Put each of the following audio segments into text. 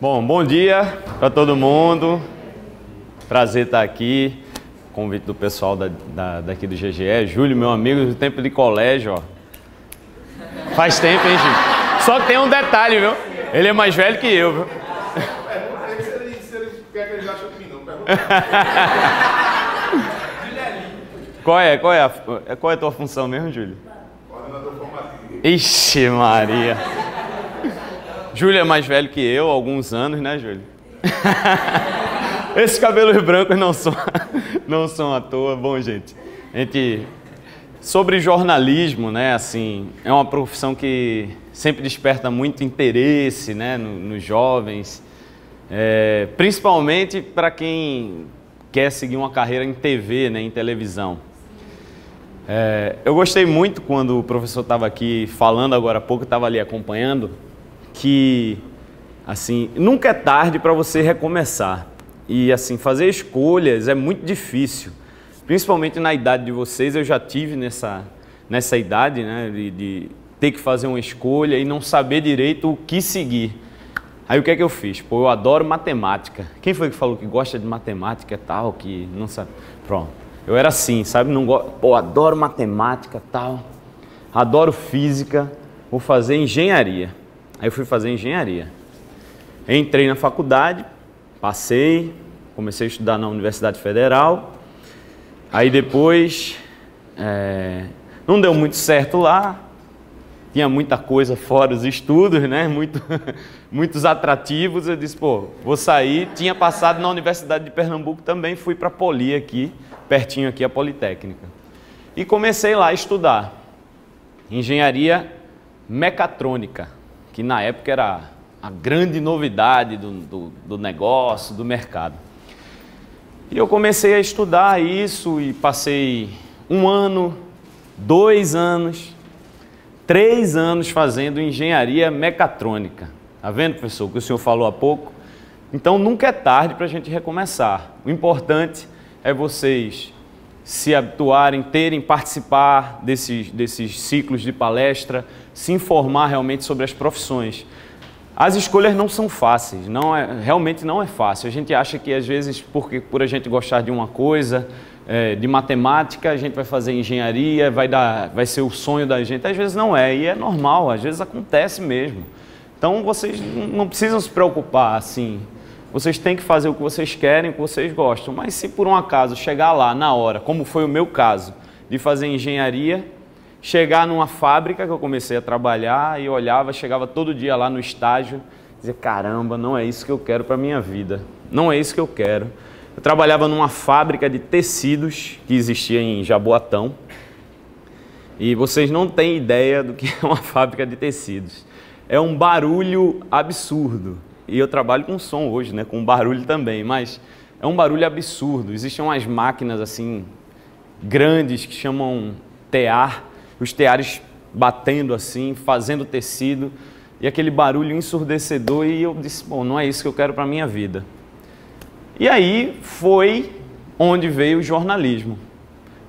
Bom dia para todo mundo. Prazer estar aqui. Convite do pessoal daqui do GGE. Júlio, meu amigo do tempo de colégio, ó. Faz tempo, hein, Júlio? Só que tem um detalhe, viu? Ele é mais velho que eu, viu? Pergunta se ele quer que ele ache de mim, não. Pergunta. Qual é a tua função mesmo, Júlio? Coordenador formativo. Ixi, Maria. Júlio é mais velho que eu, há alguns anos, né, Júlio? Esses cabelos brancos não são à toa. Bom, gente, sobre jornalismo, né, assim, é uma profissão que sempre desperta muito interesse, né, nos jovens, principalmente para quem quer seguir uma carreira em TV, né, em televisão. Eu gostei muito quando o professor estava aqui falando agora há pouco, eu estava ali acompanhando, que assim, nunca é tarde para você recomeçar. E assim, fazer escolhas é muito difícil, principalmente na idade de vocês. Eu já tive nessa idade, né, de ter que fazer uma escolha e não saber direito o que seguir. Aí o que é que eu fiz? Pô, eu adoro matemática. Quem foi que falou que gosta de matemática e tal, que não sabe? Pronto. Eu era assim, sabe? Não gosto. Pô, adoro matemática e tal. Adoro física. Vou fazer engenharia. Aí eu fui fazer engenharia. Entrei na faculdade, passei, comecei a estudar na Universidade Federal. Aí depois, não deu muito certo lá. Tinha muita coisa fora os estudos, né? Muitos atrativos. Eu disse, pô, vou sair. Tinha passado na Universidade de Pernambuco também, fui para a Poli aqui, pertinho aqui, a Politécnica. E comecei lá a estudar engenharia mecatrônica, que na época era a grande novidade do negócio, do mercado. E eu comecei a estudar isso e passei 1 ano, 2 anos, 3 anos fazendo engenharia mecatrônica. Tá vendo, professor, o que o senhor falou há pouco? Então nunca é tarde para a gente recomeçar. O importante é vocês se habituarem, participar desses ciclos de palestra, se informar realmente sobre as profissões. As escolhas não são fáceis, realmente não é fácil. A gente acha que às vezes, por a gente gostar de uma coisa, de matemática, a gente vai fazer engenharia, vai ser o sonho da gente. Às vezes não é, e é normal, às vezes acontece mesmo. Então vocês não precisam se preocupar assim. Vocês têm que fazer o que vocês querem, o que vocês gostam. Mas se por um acaso chegar lá na hora, como foi o meu caso, de fazer engenharia, chegar numa fábrica que eu comecei a trabalhar e olhava, chegava todo dia lá no estágio, dizia, caramba, não é isso que eu quero para a minha vida. Não é isso que eu quero. Eu trabalhava numa fábrica de tecidos que existia em Jaboatão. E vocês não têm ideia do que é uma fábrica de tecidos. É um barulho absurdo. E eu trabalho com som hoje, né, com barulho também, mas é um barulho absurdo. Existem umas máquinas assim grandes que chamam tear, os teares batendo assim, fazendo tecido, e aquele barulho ensurdecedor, e eu disse, bom, não é isso que eu quero para a minha vida. E aí foi onde veio o jornalismo.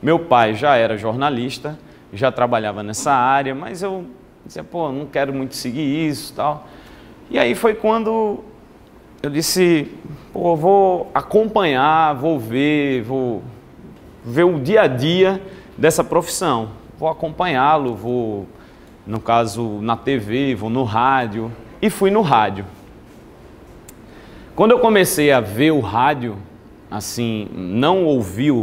Meu pai já era jornalista, já trabalhava nessa área, mas eu dizia, pô, não quero muito seguir isso e tal. E aí foi quando eu disse, pô, vou acompanhar, vou ver o dia a dia dessa profissão. Vou acompanhá-lo, vou, no caso, na TV, vou no rádio. E fui no rádio. Quando eu comecei a ver o rádio, assim, não ouvir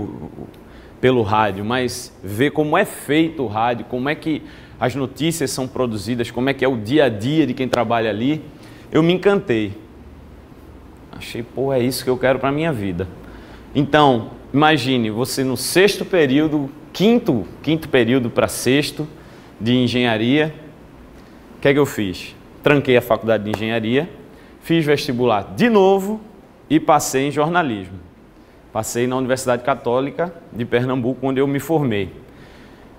pelo rádio, mas ver como é feito o rádio, como é que as notícias são produzidas, como é que é o dia a dia de quem trabalha ali, eu me encantei. Achei, pô, é isso que eu quero para a minha vida. Então, imagine, você no 6º período, quinto período para 6º de engenharia, o que é que eu fiz? Tranquei a faculdade de engenharia, fiz vestibular de novo e passei em jornalismo. Passei na Universidade Católica de Pernambuco, onde eu me formei.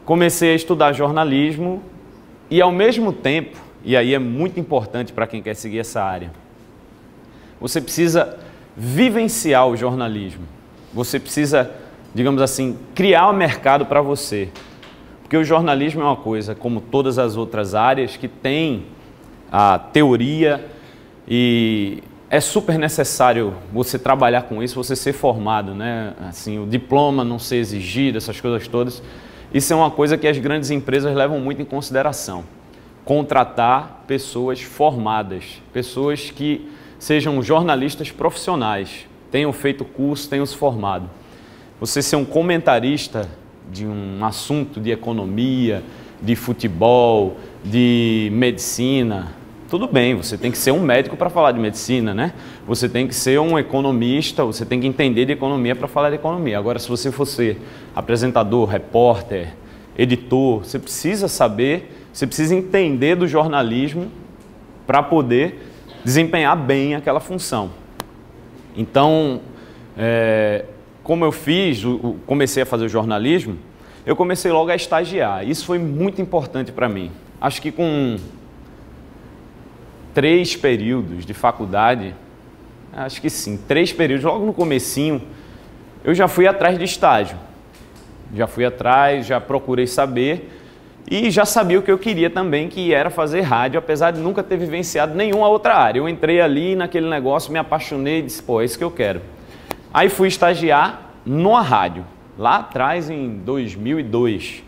Comecei a estudar jornalismo e, ao mesmo tempo, e aí é muito importante para quem quer seguir essa área, você precisa vivenciar o jornalismo. Você precisa, digamos assim, criar um mercado para você. Porque o jornalismo é uma coisa, como todas as outras áreas, que tem a teoria e é super necessário você trabalhar com isso, você ser formado, né? Assim, o diploma não ser exigido, essas coisas todas. Isso é uma coisa que as grandes empresas levam muito em consideração. Contratar pessoas formadas, pessoas que sejam jornalistas profissionais, tenham feito curso, tenham se formado. Você ser um comentarista de um assunto de economia, de futebol, de medicina, tudo bem, você tem que ser um médico para falar de medicina, né? Você tem que ser um economista, você tem que entender de economia para falar de economia. Agora, se você for ser apresentador, repórter, editor, você precisa saber, você precisa entender do jornalismo para poder desempenhar bem aquela função. Então, como eu comecei a fazer o jornalismo, eu comecei logo a estagiar. Isso foi muito importante para mim. Acho que com 3 períodos de faculdade, acho que sim, 3 períodos, logo no comecinho, eu já fui atrás de estágio. Já fui atrás, já procurei saber e já sabia o que eu queria também, que era fazer rádio, apesar de nunca ter vivenciado nenhuma outra área. Eu entrei ali naquele negócio, me apaixonei e disse, pô, é isso que eu quero. Aí fui estagiar numa rádio, lá atrás em 2002.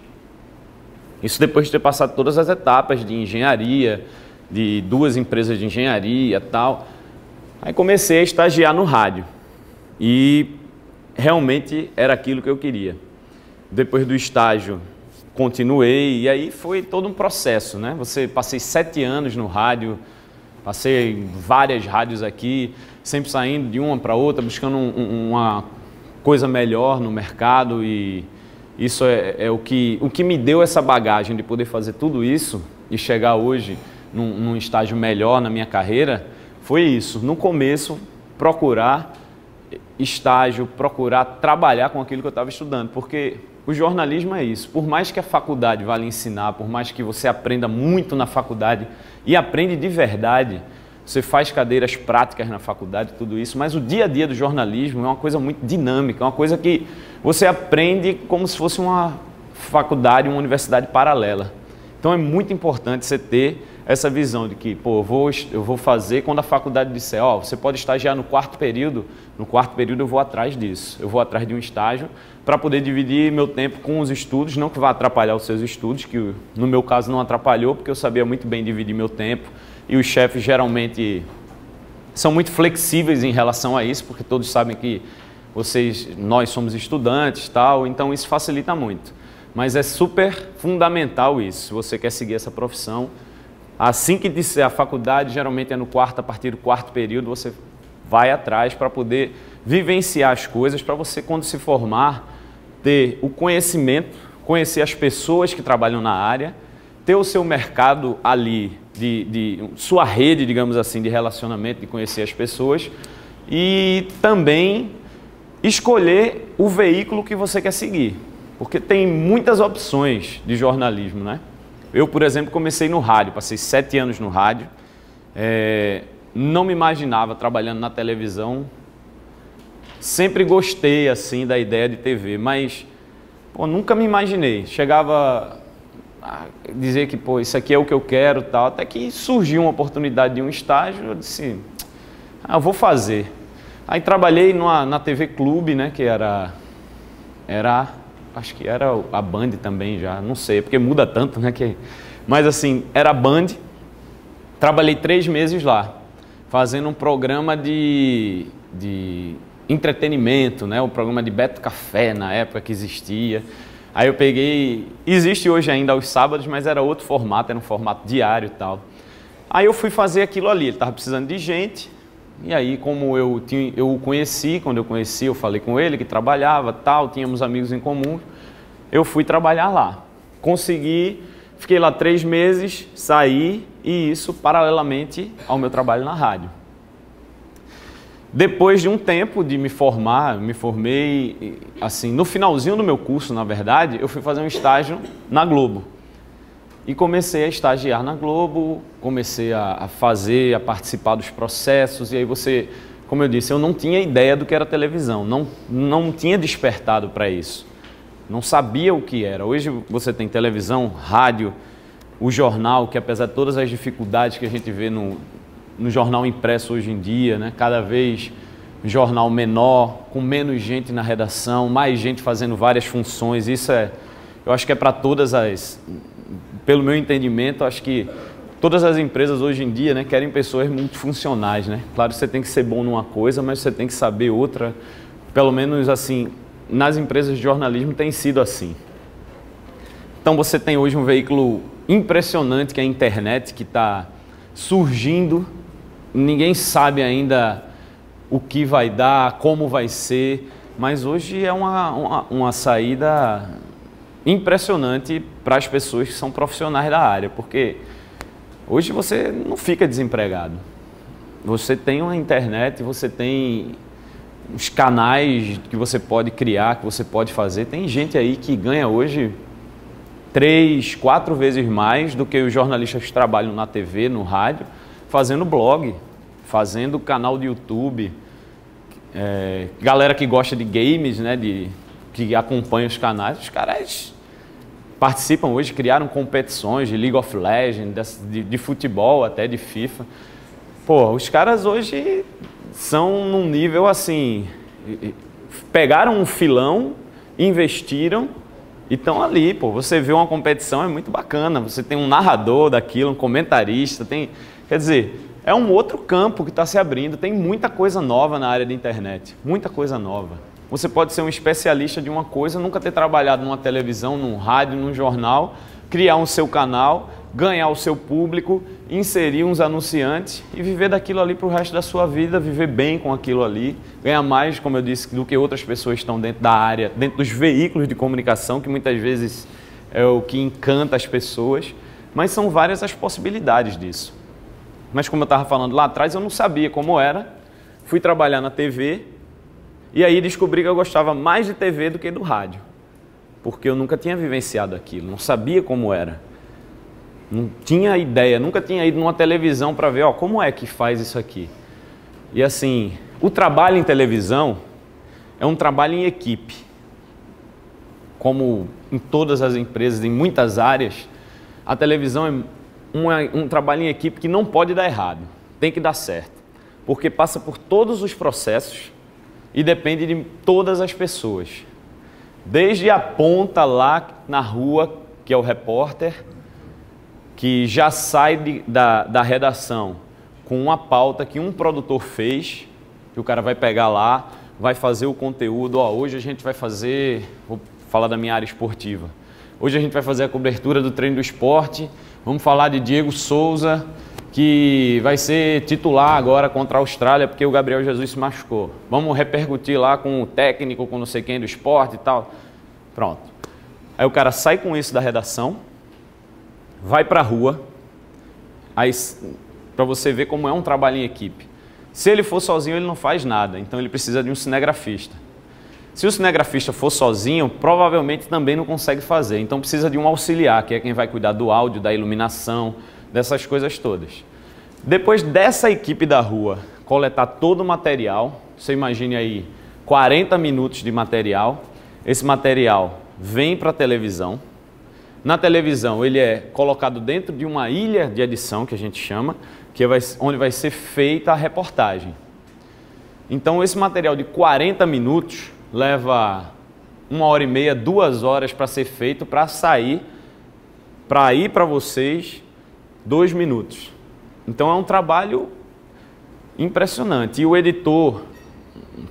Isso depois de ter passado todas as etapas de engenharia, de 2 empresas de engenharia e tal. Aí comecei a estagiar no rádio e realmente era aquilo que eu queria. Depois do estágio continuei e aí foi todo um processo, né? Passei 7 anos no rádio, passei em várias rádios aqui, sempre saindo de uma para outra, buscando uma coisa melhor no mercado e isso é o que me deu essa bagagem de poder fazer tudo isso e chegar hoje num estágio melhor na minha carreira, foi isso. No começo, procurar estágio, procurar trabalhar com aquilo que eu estava estudando, porque o jornalismo é isso. Por mais que a faculdade vá lhe ensinar, por mais que você aprenda muito na faculdade e aprende de verdade, você faz cadeiras práticas na faculdade, tudo isso, mas o dia a dia do jornalismo é uma coisa muito dinâmica, é uma coisa que você aprende como se fosse uma faculdade, uma universidade paralela. Então é muito importante você ter essa visão de que, pô, eu vou fazer quando a faculdade disser, ó, você pode estagiar no 4º período, no 4º período eu vou atrás disso, eu vou atrás de um estágio para poder dividir meu tempo com os estudos, não que vá atrapalhar os seus estudos, que no meu caso não atrapalhou, porque eu sabia muito bem dividir meu tempo e os chefes geralmente são muito flexíveis em relação a isso, porque todos sabem que nós somos estudantes e tal, então isso facilita muito. Mas é super fundamental isso, se você quer seguir essa profissão. Assim que disser a faculdade, geralmente é a partir do 4º período, você vai atrás para poder vivenciar as coisas, para você, quando se formar, ter o conhecimento, conhecer as pessoas que trabalham na área, ter o seu mercado ali, sua rede, digamos assim, de relacionamento, de conhecer as pessoas e também escolher o veículo que você quer seguir, porque tem muitas opções de jornalismo, né? Eu, por exemplo, comecei no rádio, passei 7 anos no rádio, não me imaginava trabalhando na televisão, sempre gostei assim da ideia de TV, mas pô, nunca me imaginei, chegava a dizer que pô, isso aqui é o que eu quero, tal, até que surgiu uma oportunidade de um estágio, eu disse, eu vou fazer. Aí trabalhei na TV Clube, né, que acho que era a Band também já, não sei, porque muda tanto, né? Mas assim, era a Band, trabalhei 3 meses lá, fazendo um programa de entretenimento, né? O programa de Beto Café, na época que existia. Aí eu peguei, existe hoje ainda aos sábados, mas era outro formato, era um formato diário e tal. Aí eu fui fazer aquilo ali, ele estava precisando de gente, e aí como eu o conheci, quando eu conheci eu falei com ele que trabalhava, tal, tínhamos amigos em comum, eu fui trabalhar lá. Consegui, fiquei lá 3 meses, saí, e isso paralelamente ao meu trabalho na rádio. Depois de um tempo de me formei, assim, no finalzinho do meu curso, na verdade, eu fui fazer um estágio na Globo. E comecei a estagiar na Globo, comecei a participar dos processos, e aí como eu disse, eu não tinha ideia do que era televisão, não tinha despertado para isso, não sabia o que era. Hoje você tem televisão, rádio, o jornal, que apesar de todas as dificuldades que a gente vê no jornal impresso hoje em dia, né? Cada vez jornal menor, com menos gente na redação, mais gente fazendo várias funções. Isso eu acho que é para todas pelo meu entendimento, acho que todas as empresas hoje em dia, né, querem pessoas multifuncionais, né? Claro, você tem que ser bom numa coisa, mas você tem que saber outra. Pelo menos assim, nas empresas de jornalismo tem sido assim. Então você tem hoje um veículo impressionante que é a internet, que está surgindo. Ninguém sabe ainda o que vai dar, como vai ser, mas hoje é uma saída impressionante para as pessoas que são profissionais da área, porque hoje você não fica desempregado. Você tem uma internet, você tem os canais que você pode criar, que você pode fazer. Tem gente aí que ganha hoje 3, 4 vezes mais do que os jornalistas que trabalham na TV, no rádio, fazendo blog, fazendo canal de YouTube, galera que gosta de games, né, que acompanha os canais, os caras participam hoje, criaram competições de League of Legends, de futebol até, de FIFA. Pô, os caras hoje são num nível assim, pegaram um filão, investiram e estão ali, pô. Você vê uma competição, é muito bacana, você tem um narrador daquilo, um comentarista, quer dizer, é um outro campo que está se abrindo, tem muita coisa nova na área da internet, muita coisa nova. Você pode ser um especialista de uma coisa, nunca ter trabalhado numa televisão, num rádio, num jornal, criar um seu canal, ganhar o seu público, inserir uns anunciantes e viver daquilo ali para o resto da sua vida, viver bem com aquilo ali, ganhar mais, como eu disse, do que outras pessoas que estão dentro da área, dentro dos veículos de comunicação, que muitas vezes é o que encanta as pessoas, mas são várias as possibilidades disso. Mas como eu estava falando lá atrás, eu não sabia como era, fui trabalhar na TV e aí descobri que eu gostava mais de TV do que do rádio, porque eu nunca tinha vivenciado aquilo, não sabia como era, não tinha ideia, nunca tinha ido numa televisão para ver, como é que faz isso aqui. E assim, o trabalho em televisão é um trabalho em equipe, como em todas as empresas, em muitas áreas, a televisão é um trabalho em equipe que não pode dar errado, tem que dar certo, porque passa por todos os processos e depende de todas as pessoas, desde a ponta lá na rua, que é o repórter, que já sai da redação com uma pauta que um produtor fez, que o cara vai pegar lá, vai fazer o conteúdo, hoje a gente vai fazer, vou falar da minha área esportiva, hoje a gente vai fazer a cobertura do treino do esporte. Vamos falar de Diego Souza, que vai ser titular agora contra a Austrália, porque o Gabriel Jesus se machucou. Vamos repercutir lá com o técnico, com não sei quem do esporte e tal. Pronto. Aí o cara sai com isso da redação, vai para a rua, aí para você ver como é um trabalho em equipe. Se ele for sozinho, ele não faz nada, então ele precisa de um cinegrafista. Se o cinegrafista for sozinho, provavelmente também não consegue fazer. Então precisa de um auxiliar, que é quem vai cuidar do áudio, da iluminação, dessas coisas todas. Depois dessa equipe da rua coletar todo o material, você imagine aí 40 minutos de material, esse material vem para a televisão. Na televisão ele é colocado dentro de uma ilha de edição, que a gente chama, onde vai ser feita a reportagem. Então esse material de 40 minutos leva 1h30, 2 horas para ser feito, para sair, para ir para vocês 2 minutos. Então é um trabalho impressionante. E o editor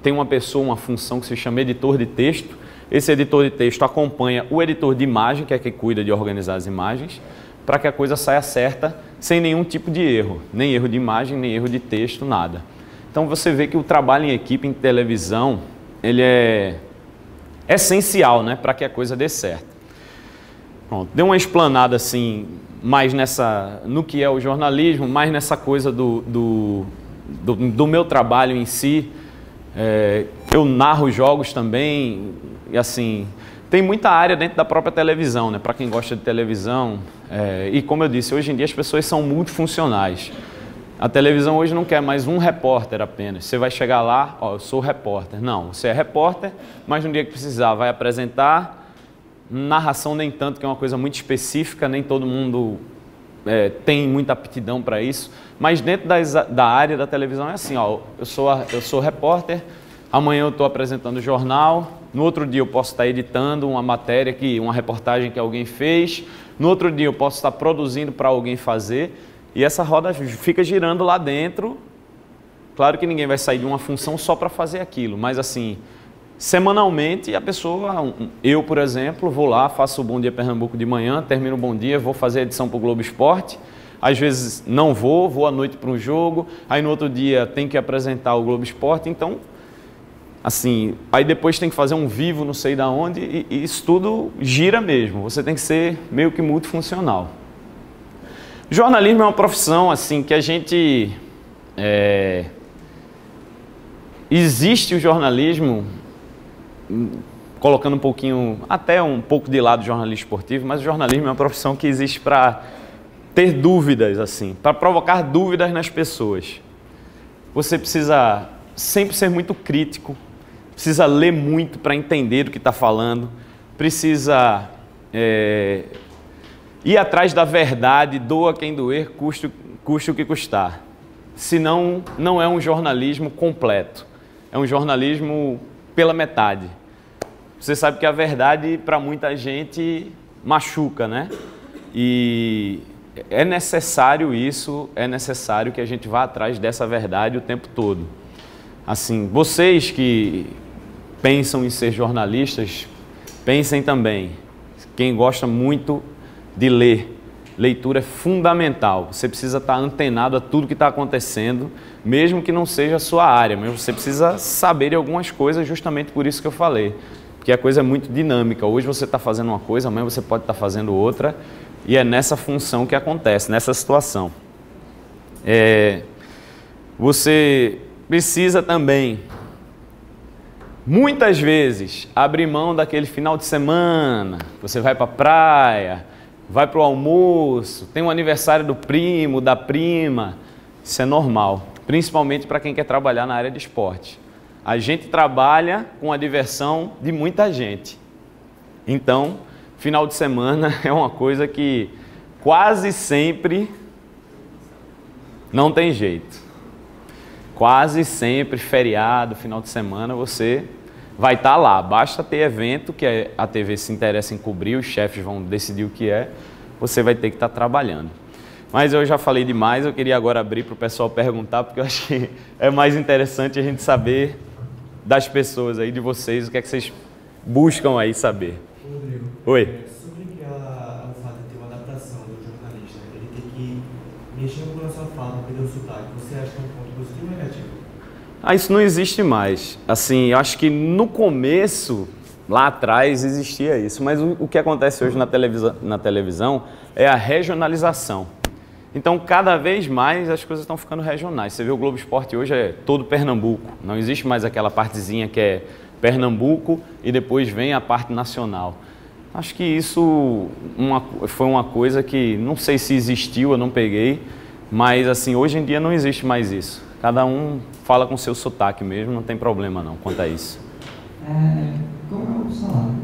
tem uma pessoa, uma função que se chama editor de texto. Esse editor de texto acompanha o editor de imagem, que é quem cuida de organizar as imagens, para que a coisa saia certa, sem nenhum tipo de erro. Nem erro de imagem, nem erro de texto, nada. Então você vê que o trabalho em equipe em televisão, ele é essencial, né, para que a coisa dê certo. Pronto, dei uma explanada assim, mais no que é o jornalismo, mais nessa coisa do meu trabalho em si. Eu narro jogos também, e assim, tem muita área dentro da própria televisão, né, para quem gosta de televisão. E como eu disse, hoje em dia as pessoas são multifuncionais. A televisão hoje não quer mais um repórter apenas. Você vai chegar lá, eu sou repórter. Não, você é repórter, mas no dia que precisar vai apresentar. Narração nem tanto, que é uma coisa muito específica, nem todo mundo tem muita aptidão para isso, mas dentro da área da televisão é assim, ó, eu sou repórter, amanhã eu estou apresentando o jornal, no outro dia eu posso estar editando uma matéria, uma reportagem que alguém fez, no outro dia eu posso estar produzindo para alguém fazer, e essa roda fica girando lá dentro. Claro que ninguém vai sair de uma função só para fazer aquilo, mas assim, semanalmente a pessoa, eu por exemplo, vou lá, faço o Bom Dia Pernambuco de manhã, termino o Bom Dia, vou fazer a edição para o Globo Esporte, às vezes não vou à noite para um jogo, aí no outro dia tem que apresentar o Globo Esporte, então, assim, aí depois tem que fazer um vivo não sei da onde, e isso tudo gira mesmo, você tem que ser meio que multifuncional. Jornalismo é uma profissão assim que a gente... Existe o jornalismo, colocando até um pouco de lado o jornalismo esportivo, mas o jornalismo é uma profissão que existe para ter dúvidas, assim, para provocar dúvidas nas pessoas. Você precisa sempre ser muito crítico, precisa ler muito para entender o que está falando, precisa ir atrás da verdade, doa quem doer, custe o que custar. Senão, não é um jornalismo completo. É um jornalismo pela metade. Você sabe que a verdade, para muita gente, machuca, né? E é necessário isso, é necessário que a gente vá atrás dessa verdade o tempo todo. Assim, vocês que pensam em ser jornalistas, pensem também. Quem gosta muito de ler, leitura é fundamental. Você precisa estar antenado a tudo que está acontecendo, mesmo que não seja a sua área, mas você precisa saber de algumas coisas, justamente por isso que eu falei. Porque a coisa é muito dinâmica. Hoje você está fazendo uma coisa, amanhã você pode estar fazendo outra, e é nessa função que acontece, nessa situação. Você precisa também, muitas vezes, abrir mão daquele final de semana, você vai para a praia, vai para o almoço, tem um aniversário do primo, da prima. Isso é normal, principalmente para quem quer trabalhar na área de esporte. A gente trabalha com a diversão de muita gente. Então, final de semana é uma coisa que quase sempre não tem jeito. Quase sempre, feriado, final de semana, você vai estar lá. Basta ter evento que a TV se interessa em cobrir, os chefes vão decidir o que é, você vai ter que estar trabalhando. Mas eu já falei demais, eu queria agora abrir para o pessoal perguntar, porque eu acho que é mais interessante a gente saber das pessoas aí, de vocês, o que é que vocês buscam aí saber. Rodrigo, Oi. sobre o fato de ter uma adaptação do jornalista, ele tem que mexer um pouco na sua fala, perder o sotaque, você acha que é um ponto positivo ou negativo? Isso não existe mais. Assim, eu acho que no começo, lá atrás, existia isso. Mas o que acontece hoje na televisão é a regionalização. Então, cada vez mais as coisas estão ficando regionais. Você vê o Globo Esporte hoje é todo Pernambuco. Não existe mais aquela partezinha que é Pernambuco e depois vem a parte nacional. Acho que isso foi uma coisa que não sei se existiu, eu não peguei, mas assim, hoje em dia não existe mais isso. Cada um fala com seu sotaque mesmo, não tem problema não quanto a isso. Como é o salário?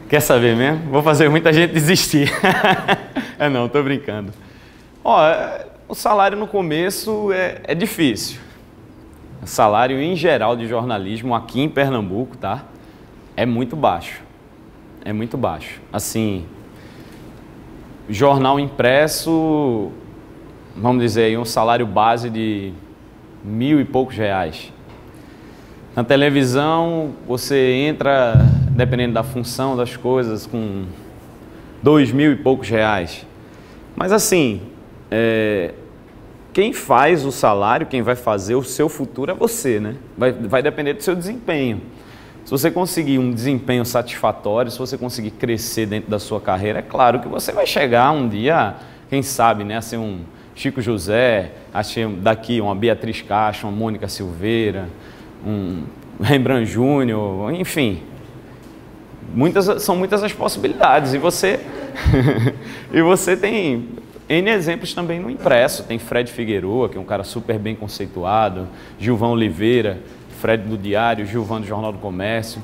Quer saber mesmo? Vou fazer muita gente desistir. Não, tô brincando. O salário no começo é difícil. O salário em geral de jornalismo aqui em Pernambuco, tá? É muito baixo. É muito baixo. Assim, jornal impresso, vamos dizer aí, um salário base de R$1.000 e poucos. Na televisão, você entra, dependendo da função das coisas, com R$2.000 e poucos. Mas assim, quem faz o salário, quem vai fazer o seu futuro é você, né? Vai depender do seu desempenho. Se você conseguir um desempenho satisfatório, se você conseguir crescer dentro da sua carreira, é claro que você vai chegar um dia, quem sabe, né, a ser um Chico José, daqui uma Beatriz Castro, uma Mônica Silveira, um Rembrandt Júnior, enfim. São muitas as possibilidades. E você, e você tem N exemplos também no impresso. Tem Fred Figueroa, que é um cara super bem conceituado, Gilvão Oliveira, Fred do Diário, Gilvão do Jornal do Comércio.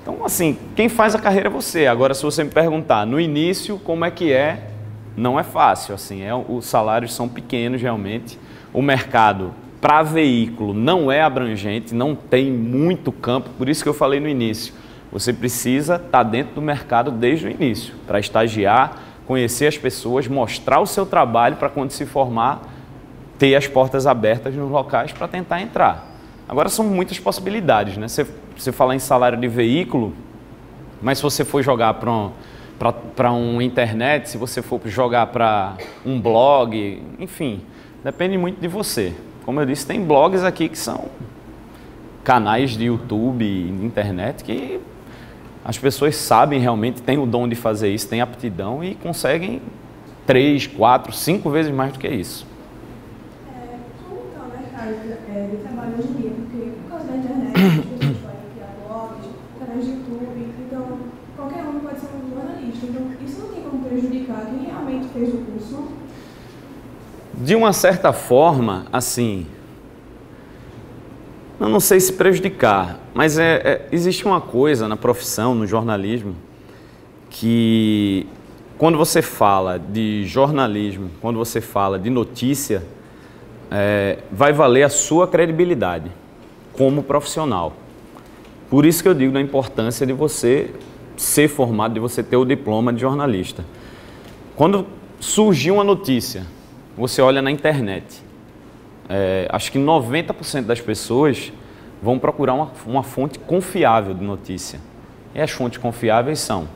Então, assim, quem faz a carreira é você. Agora, se você me perguntar, no início, como é que é, não é fácil, assim, os salários são pequenos realmente, o mercado para veículo não é abrangente, não tem muito campo, por isso que eu falei no início, você precisa estar dentro do mercado desde o início, para estagiar, conhecer as pessoas, mostrar o seu trabalho para quando se formar, ter as portas abertas nos locais para tentar entrar. Agora são muitas possibilidades, né? Você falar em salário de veículo, mas se você for jogar para uma internet, se você for jogar para um blog, enfim, depende muito de você. Como eu disse, tem blogs aqui que são canais de YouTube, de internet, que as pessoas sabem realmente, têm o dom de fazer isso, têm aptidão e conseguem 3, 4, 5 vezes mais do que isso. Como está o mercado de trabalho hoje em dia? Porque por causa da internet, as pessoas podem criar blogs, canais de YouTube, então qualquer um pode ser um jornalista. Então isso não tem como prejudicar quem realmente fez o curso? De uma certa forma, assim, eu não sei se prejudicar, mas existe uma coisa na profissão, no jornalismo, que quando você fala de jornalismo, quando você fala de notícia, vai valer a sua credibilidade como profissional. Por isso que eu digo da importância de você ser formado, de você ter o diploma de jornalista. Quando surgiu uma notícia, você olha na internet, acho que 90% das pessoas vão procurar uma fonte confiável de notícia. E as fontes confiáveis são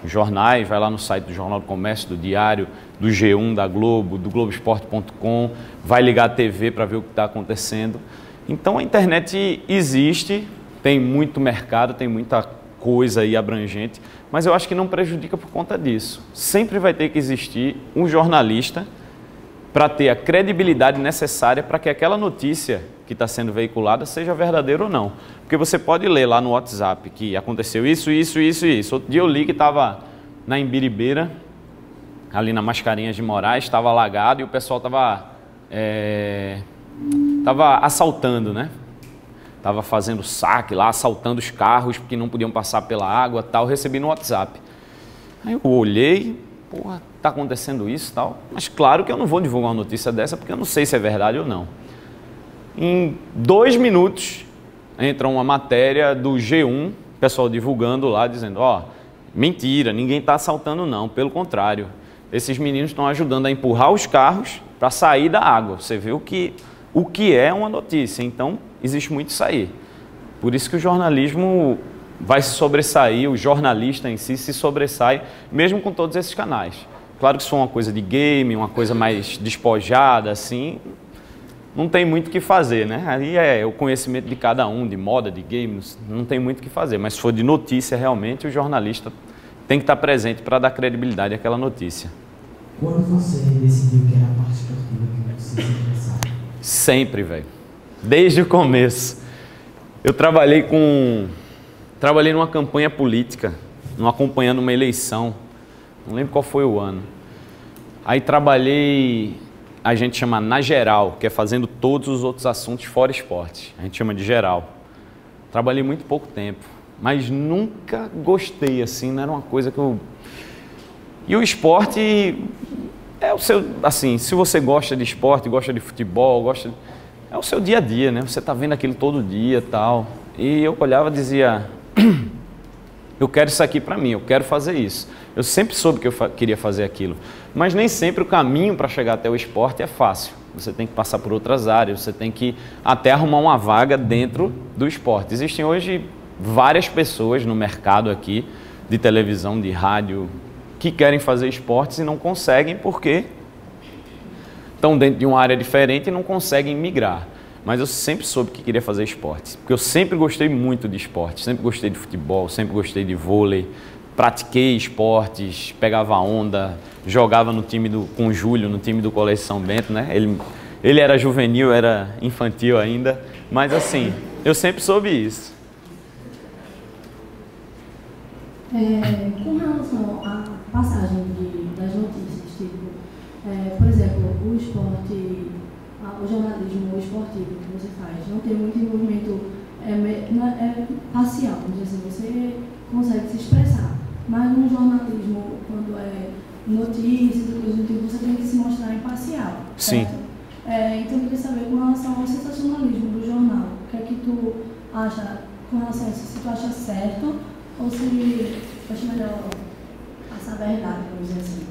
jornais, vai lá no site do Jornal do Comércio, do Diário, do G1, da Globo, do Globoesporte.com, vai ligar a TV para ver o que está acontecendo. Então a internet existe, tem muito mercado, tem muita coisa aí abrangente, mas eu acho que não prejudica por conta disso. Sempre vai ter que existir um jornalista para ter a credibilidade necessária para que aquela notícia que está sendo veiculada seja verdadeira ou não. Porque você pode ler lá no WhatsApp que aconteceu isso, isso, isso e isso. Outro dia eu li que estava na Imbiribeira, ali na Mascarenhas de Moraes, estava alagado e o pessoal estava assaltando, né? Estava fazendo saque lá, assaltando os carros porque não podiam passar pela água e tal. Recebi no WhatsApp. Aí eu olhei, porra, está acontecendo isso e tal. Mas claro que eu não vou divulgar uma notícia dessa porque eu não sei se é verdade ou não. Em 2 minutos entra uma matéria do G1, pessoal divulgando lá, dizendo, mentira, ninguém está assaltando não, pelo contrário. Esses meninos estão ajudando a empurrar os carros para sair da água. Você vê o que é uma notícia, então existe muito isso aí. Por isso que o jornalismo vai se sobressair, o jornalista em si se sobressai, mesmo com todos esses canais. Claro que se for uma coisa de game, uma coisa mais despojada, assim, não tem muito o que fazer, né? Aí é o conhecimento de cada um, de moda, de games, não tem muito o que fazer. Mas se for de notícia, realmente, o jornalista tem que estar presente para dar credibilidade àquela notícia. Quando você decidiu que era a parte esportiva que você se interessava? Sempre, velho. Desde o começo. Eu trabalhei numa campanha política, acompanhando uma eleição. Não lembro qual foi o ano. Aí trabalhei, a gente chama na geral, que é fazendo todos os outros assuntos fora esporte. A gente chama de geral. Trabalhei muito pouco tempo, mas nunca gostei, assim, não era uma coisa que eu... E o esporte é o seu, assim, se você gosta de esporte, gosta de futebol, é o seu dia a dia, né? Você tá vendo aquilo todo dia e tal. E eu olhava e dizia, eu quero isso aqui para mim, eu quero fazer isso. Eu sempre soube que eu queria fazer aquilo, mas nem sempre o caminho para chegar até o esporte é fácil. Você tem que passar por outras áreas, você tem que até arrumar uma vaga dentro do esporte. Existem hoje várias pessoas no mercado aqui, de televisão, de rádio, que querem fazer esportes e não conseguem porque estão dentro de uma área diferente e não conseguem migrar. Mas eu sempre soube que queria fazer esportes, porque eu sempre gostei muito de esporte, sempre gostei de futebol, sempre gostei de vôlei, pratiquei esportes, pegava onda, jogava com o Júlio, no time do Colégio São Bento, né? Ele era juvenil, era infantil ainda, mas assim, eu sempre soube isso. Com relação à passagem das notícias, tipo, por exemplo, o esporte, o jornalismo esportivo que você faz, não tem muito envolvimento racial, vamos dizer assim, você jornalismo, quando é notícias e coisas do tipo, você tem que se mostrar imparcial. Sim. Certo? Então eu queria saber com relação ao sensacionalismo do jornal. O que é que tu acha com relação a isso? Se tu acha certo ou se tu acha melhor passar a verdade, vamos dizer assim?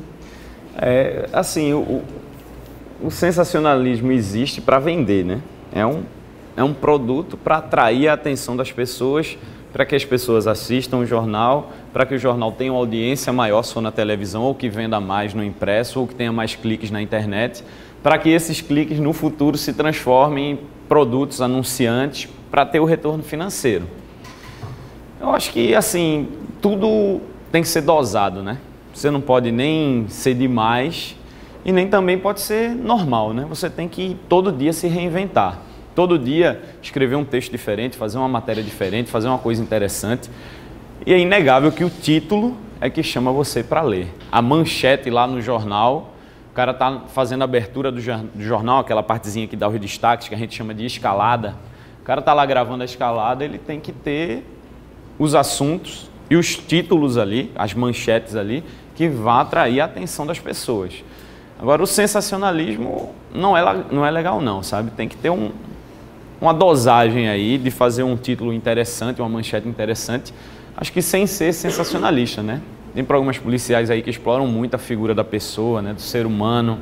Assim, o sensacionalismo existe para vender, né? É um produto para atrair a atenção das pessoas, para que as pessoas assistam o jornal, para que o jornal tenha uma audiência maior se for na televisão, ou que venda mais no impresso, ou que tenha mais cliques na internet, para que esses cliques no futuro se transformem em produtos anunciantes para ter o retorno financeiro. Eu acho que, assim, tudo tem que ser dosado, né? Você não pode nem ser demais e nem também pode ser normal, né? Você tem que todo dia se reinventar. Todo dia escrever um texto diferente, fazer uma matéria diferente, fazer uma coisa interessante. E é inegável que o título é que chama você para ler. A manchete lá no jornal, o cara está fazendo a abertura do jornal, aquela partezinha que dá os destaques, que a gente chama de escalada. O cara está lá gravando a escalada, ele tem que ter os assuntos e os títulos ali, as manchetes ali, que vão atrair a atenção das pessoas. Agora, o sensacionalismo não é legal não, sabe? Tem que ter uma dosagem aí de fazer um título interessante, uma manchete interessante, acho que sem ser sensacionalista, né? Tem programas policiais aí que exploram muito a figura da pessoa, né? Do ser humano.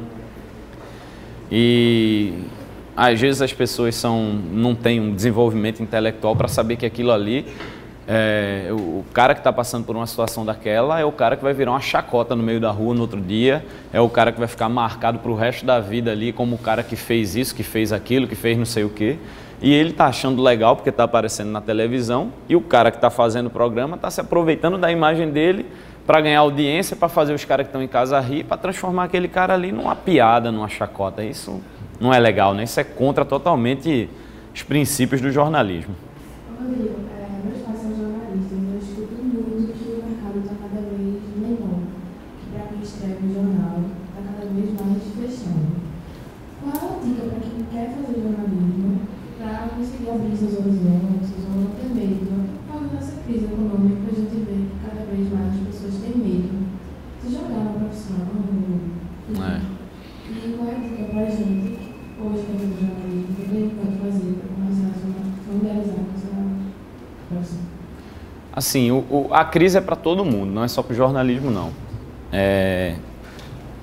E às vezes as pessoas não têm um desenvolvimento intelectual para saber que aquilo ali, o cara que está passando por uma situação daquela é o cara que vai virar uma chacota no meio da rua no outro dia, é o cara que vai ficar marcado para o resto da vida ali como o cara que fez isso, que fez aquilo, que fez não sei o quê. E ele está achando legal porque está aparecendo na televisão e o cara que está fazendo o programa está se aproveitando da imagem dele para ganhar audiência, para fazer os caras que estão em casa rir, para transformar aquele cara ali numa piada, numa chacota. Isso não é legal, né? Isso é contra totalmente os princípios do jornalismo. Rodrigo, meus pais são jornalistas e eu escuto muito que o mercado está cada vez menor, que para quem escreve um jornal está cada vez mais fechando. Qual é a dica para quem quer fazer jornalismo para conseguir abrir seus horizontes ou não ter medo? Por causa dessa crise econômica, a gente vê que cada vez mais as pessoas têm medo de jogar na profissão. E qual é a dica para a gente, hoje que é do jornalismo, o que a gente pode fazer para começar a se familiarizar com essa profissão? Assim, a crise é para todo mundo, não é só para o jornalismo, não.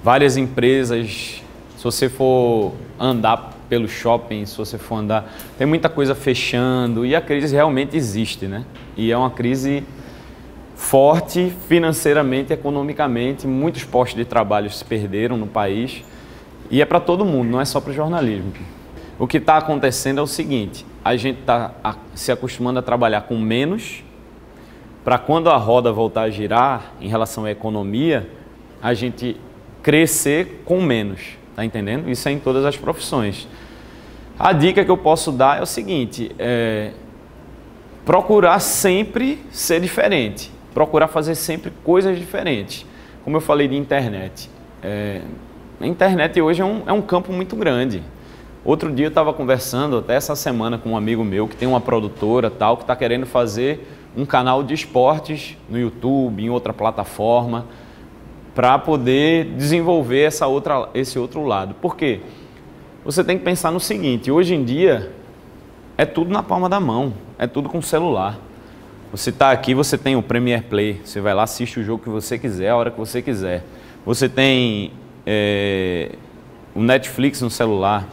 Várias empresas, se você for andar pelo shopping, se você for andar, tem muita coisa fechando e a crise realmente existe, né? E é uma crise forte financeiramente, economicamente, muitos postos de trabalho se perderam no país e é para todo mundo, não é só para o jornalismo. O que está acontecendo é o seguinte, a gente está se acostumando a trabalhar com menos para quando a roda voltar a girar em relação à economia, a gente crescer com menos, tá entendendo? Isso é em todas as profissões. A dica que eu posso dar é o seguinte, procurar sempre ser diferente, procurar fazer sempre coisas diferentes. Como eu falei de internet, a internet hoje é um campo muito grande. Outro dia eu estava conversando, até essa semana, com um amigo meu que tem uma produtora tal, que está querendo fazer um canal de esportes no YouTube, em outra plataforma, para poder desenvolver esse outro lado. Por quê? Você tem que pensar no seguinte, hoje em dia é tudo na palma da mão, é tudo com celular. Você está aqui, você tem o Premiere Play, você vai lá, assiste o jogo que você quiser, a hora que você quiser. Você tem o Netflix no celular.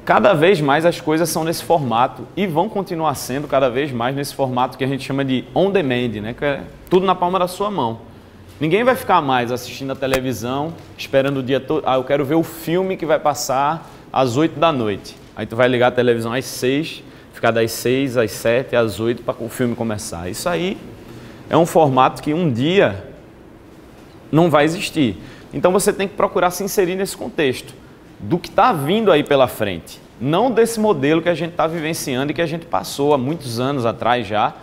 Cada vez mais as coisas são nesse formato e vão continuar sendo cada vez mais nesse formato que a gente chama de on demand, né? Que é tudo na palma da sua mão. Ninguém vai ficar mais assistindo a televisão, esperando o dia todo. Eu quero ver o filme que vai passar às 8 da noite. Aí tu vai ligar a televisão às 6, ficar das 6 às 7, às 8 para o filme começar. Isso aí é um formato que um dia não vai existir. Então você tem que procurar se inserir nesse contexto do que está vindo aí pela frente. Não desse modelo que a gente está vivenciando e que a gente passou há muitos anos atrás já,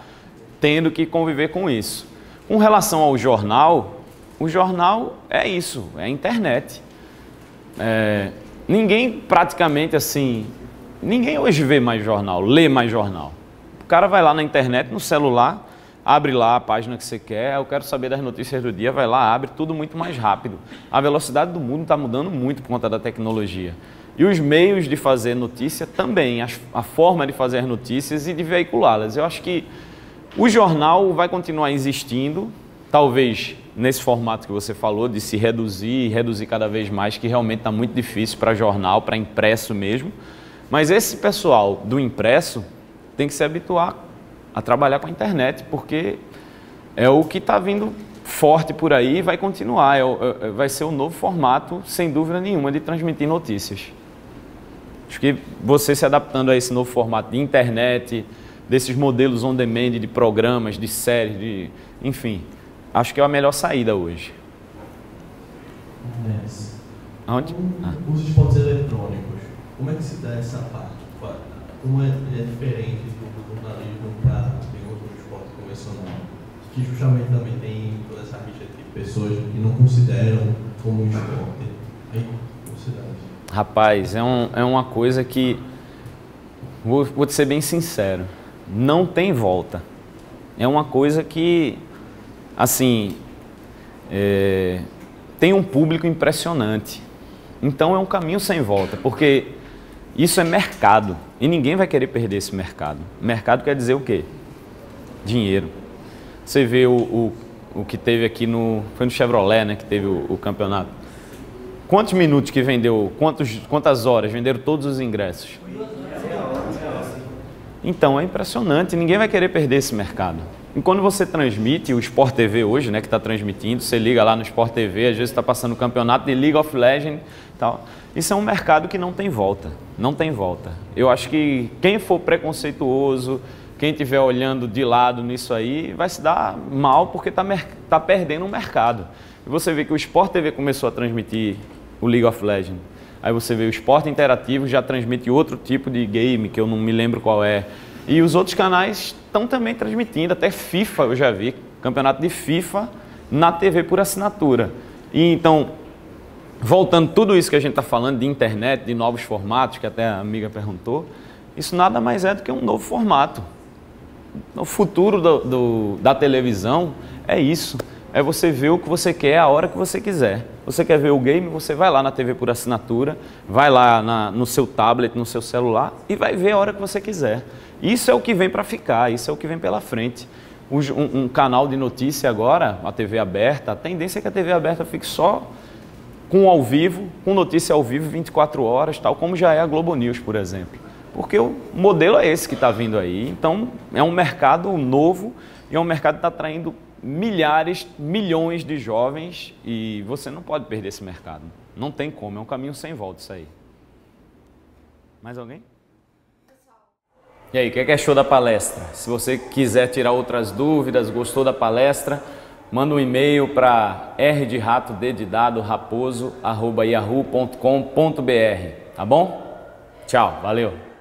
tendo que conviver com isso. Com relação ao jornal, o jornal é isso, é a internet. Ninguém praticamente assim, ninguém hoje vê mais jornal, lê mais jornal. O cara vai lá na internet, no celular, abre lá a página que você quer, eu quero saber das notícias do dia, vai lá, abre, tudo muito mais rápido. A velocidade do mundo está mudando muito por conta da tecnologia. E os meios de fazer notícia também, a forma de fazer as notícias e de veiculá-las. Eu acho que o jornal vai continuar existindo, talvez nesse formato que você falou, de se reduzir e reduzir cada vez mais, que realmente está muito difícil para jornal, para impresso mesmo. Mas esse pessoal do impresso tem que se habituar a trabalhar com a internet, porque é o que está vindo forte por aí e vai continuar. Vai ser o novo formato, sem dúvida nenhuma, de transmitir notícias. Acho que você se adaptando a esse novo formato de internet, desses modelos on demand, de programas, de séries, enfim, acho que é a melhor saída hoje. Aonde? Os esportes eletrônicos, como é que se dá essa parte? Como é diferente do jornalismo para outro esporte convencional? Que justamente também tem toda essa rixa de pessoas que não consideram como um esporte. Aí, rapaz, é uma coisa que, vou te ser bem sincero, não tem volta. É uma coisa que, assim, tem um público impressionante. Então é um caminho sem volta, porque isso é mercado e ninguém vai querer perder esse mercado. Mercado quer dizer o quê? Dinheiro. Você vê o que teve aqui foi no Chevrolet, né, que teve o campeonato. Quantos minutos que vendeu, quantas horas venderam todos os ingressos? Então é impressionante, ninguém vai querer perder esse mercado. E quando você transmite, o Sport TV hoje, né, que está transmitindo, você liga lá no Sport TV, às vezes está passando o campeonato de League of Legends e tal. Isso é um mercado que não tem volta, não tem volta. Eu acho que quem for preconceituoso, quem estiver olhando de lado nisso aí, vai se dar mal porque tá perdendo o mercado. E você vê que o Sport TV começou a transmitir o League of Legends. Aí você vê o Esporte Interativo já transmite outro tipo de game, que eu não me lembro qual é. E os outros canais estão também transmitindo, até FIFA eu já vi, campeonato de FIFA na TV por assinatura. E então, voltando tudo isso que a gente está falando de internet, de novos formatos, que até a amiga perguntou, isso nada mais é do que um novo formato. O futuro da televisão é isso. É você ver o que você quer a hora que você quiser. Você quer ver o game, você vai lá na TV por assinatura, vai lá no seu tablet, no seu celular e vai ver a hora que você quiser. Isso é o que vem para ficar, isso é o que vem pela frente. Um canal de notícia agora, a TV aberta, a tendência é que a TV aberta fique só com ao vivo, com notícia ao vivo 24 horas, tal como já é a Globo News, por exemplo. Porque o modelo é esse que está vindo aí. Então, é um mercado novo e é um mercado que está atraindo milhares, milhões de jovens e você não pode perder esse mercado. Não tem como, é um caminho sem volta isso aí. Mais alguém? E aí, o que achou da palestra? Se você quiser tirar outras dúvidas, gostou da palestra, manda um e-mail para raposo@yahoo.com.br, tá bom? Tchau, valeu!